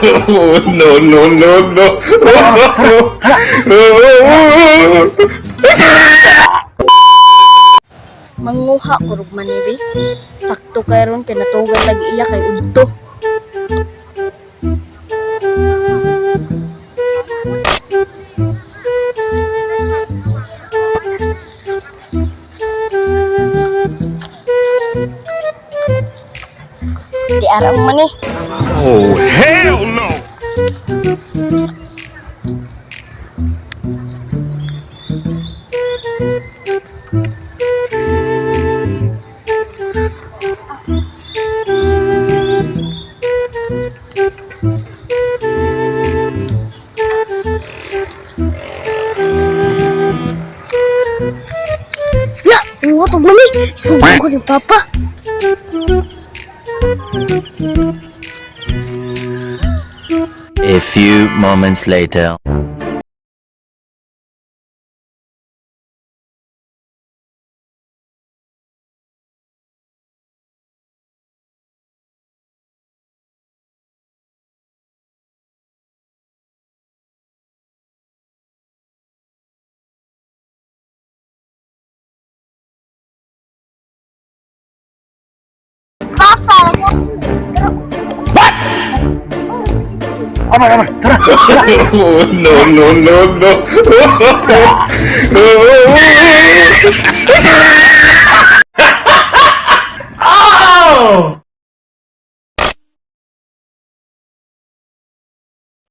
No, no, no, no. Manguha ko rugman ni Bi. Sakto kay ron kay natugan lagi iya kay udto. Di arang man eh. Oh, hell no! Ya, iwa to mami. Sumbong ko ni Papa. A few moments later. Kasar mo. Aman, aman, tara. No, no, no, no.